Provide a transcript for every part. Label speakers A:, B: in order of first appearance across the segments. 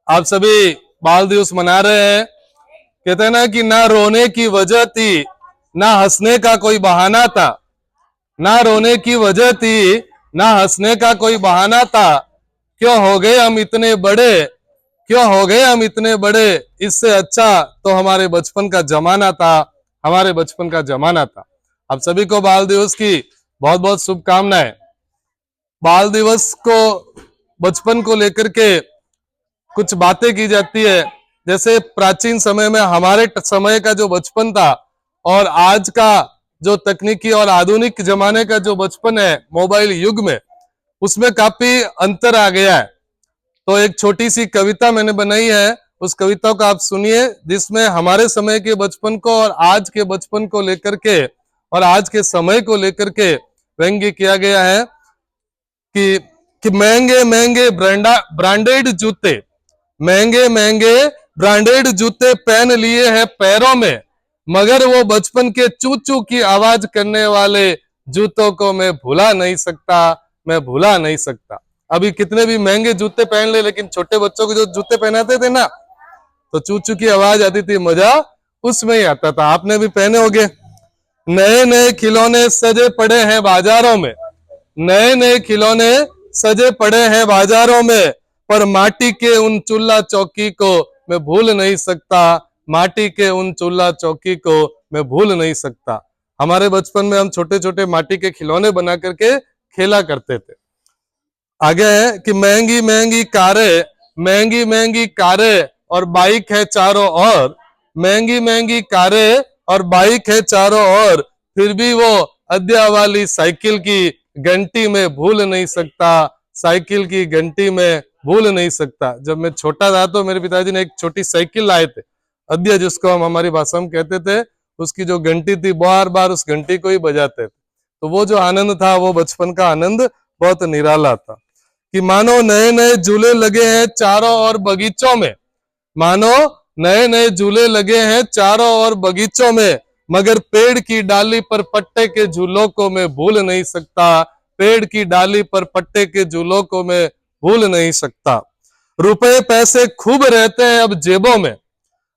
A: आप सभी बाल दिवस मना रहे हैं। कहते हैं ना कि ना रोने की वजह थी, ना हंसने का कोई बहाना था। ना रोने की वजह थी, ना हंसने का कोई बहाना था। क्यों हो गए हम इतने बड़े, क्यों हो गए हम इतने बड़े। इससे अच्छा तो हमारे बचपन का जमाना था, हमारे बचपन का जमाना था। आप सभी को बाल दिवस की बहुत बहुत शुभकामनाएं। बाल दिवस को, बचपन को लेकर के कुछ बातें की जाती है। जैसे प्राचीन समय में हमारे समय का जो बचपन था और आज का जो तकनीकी और आधुनिक जमाने का जो बचपन है मोबाइल युग में, उसमें काफी अंतर आ गया है। तो एक छोटी सी कविता मैंने बनाई है, उस कविता को आप सुनिए, जिसमें हमारे समय के बचपन को और आज के बचपन को लेकर के और आज के समय को लेकर के व्यंग्य किया गया है कि महंगे महंगे ब्रांडेड जूते, महंगे महंगे ब्रांडेड जूते पहन लिए हैं पैरों में, मगर वो बचपन के चू चू की आवाज करने वाले जूतों को मैं भुला नहीं सकता, मैं भुला नहीं सकता। अभी कितने भी महंगे जूते पहन ले, लेकिन छोटे बच्चों को जो जूते पहनाते थे ना, तो चू चू की आवाज आती थी, मजा उसमें ही आता था। आपने भी पहने होंगे। नए नए खिलौने सजे पड़े हैं बाजारों में, नए नए खिलौने सजे पड़े हैं बाजारों में, पर माटी के उन चूल्हा चौकी को मैं भूल नहीं सकता, माटी के उन चूल्हा चौकी को मैं भूल नहीं सकता। हमारे बचपन में हम छोटे छोटे माटी के खिलौने बना करके खेला करते थे। आगे है कि महंगी महंगी कारें, महंगी महंगी कारें और बाइक है चारों ओर, महंगी महंगी कारें और बाइक है चारों ओर, फिर भी वो अद्या वाली साइकिल की घंटी में भूल नहीं सकता, साइकिल की घंटी में भूल नहीं सकता। जब मैं छोटा था तो मेरे पिताजी ने एक छोटी साइकिल लाए थे, अद्या जिसको हम हमारी भाषा में कहते थे। उसकी जो घंटी थी, बार बार उस घंटी को ही बजाते थे। तो वो जो आनंद था, वो बचपन का आनंद बहुत निराला था। कि मानो नए नए झूले लगे हैं चारों ओर बगीचों में, मानो नए नए झूले लगे हैं चारों ओर बगीचों में, मगर पेड़ की डाली पर पट्टे के झूलों को मैं भूल नहीं सकता, पेड़ की डाली पर पट्टे के झूलों को मैं भूल नहीं सकता। रुपए पैसे खूब रहते हैं अब जेबों में,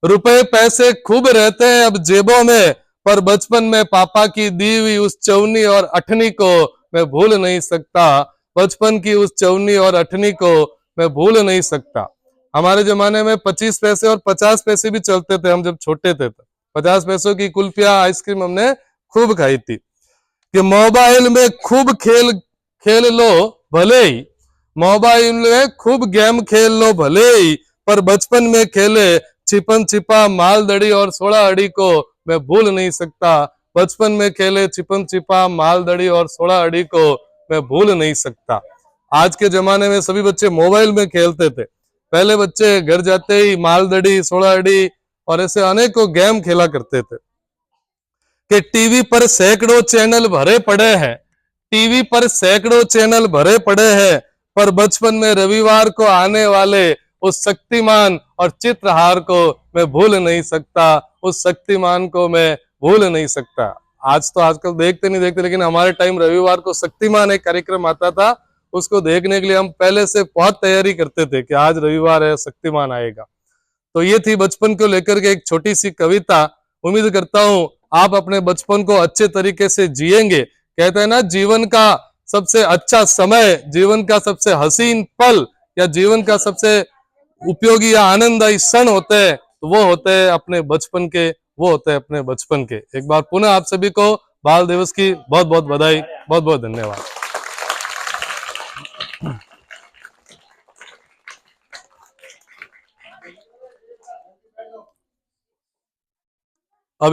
A: रुपए पैसे खूब रहते हैं अब जेबों में, पर बचपन में पापा की दी हुई उस चौनी और अठनी को मैं भूल नहीं सकता, बचपन की उस चौनी और अठनी को मैं भूल नहीं सकता। हमारे जमाने में 25 पैसे और 50 पैसे भी चलते थे, हम जब छोटे थे तो 50 पैसों की कुल्फिया आइसक्रीम हमने खूब खाई थी। कि मोबाइल में खूब खेल खेल लो भले ही, मोबाइल में खूब गेम खेल लो भले ही, पर बचपन में खेले छिपन छिपा मालदड़ी और 16 अड़ी को मैं भूल नहीं सकता, बचपन में खेले छिपन छिपा मालदड़ी और 16 अड़ी को मैं भूल नहीं सकता। आज के जमाने में सभी बच्चे मोबाइल में खेलते थे, पहले बच्चे घर जाते ही मालदड़ी 16 अड़ी और ऐसे अनेकों गेम खेला करते थे। कि टीवी पर सैकड़ों चैनल भरे पड़े हैं, टीवी पर सैकड़ों चैनल भरे पड़े हैं, पर बचपन में रविवार को आने वाले उस शक्तिमान और चित्रहार को मैं भूल नहीं सकता, उस शक्तिमान को मैं भूल नहीं सकता। आज तो आजकल देखते नहीं देखते, लेकिन हमारे टाइम रविवार को शक्तिमान एक कार्यक्रम आता था, उसको देखने के लिए हम पहले से बहुत तैयारी करते थे कि आज रविवार है, शक्तिमान आएगा। तो ये थी बचपन को लेकर के एक छोटी सी कविता। उम्मीद करता हूं आप अपने बचपन को अच्छे तरीके से जिएंगे। कहते हैं ना, जीवन का सबसे अच्छा समय, जीवन का सबसे हसीन पल या जीवन का सबसे उपयोगी या आनंददायी क्षण होते हैं, तो वो होते हैं अपने बचपन के, वो होते हैं अपने बचपन के। एक बार पुनः आप सभी को बाल दिवस की बहुत बहुत बधाई, बहुत बहुत धन्यवाद।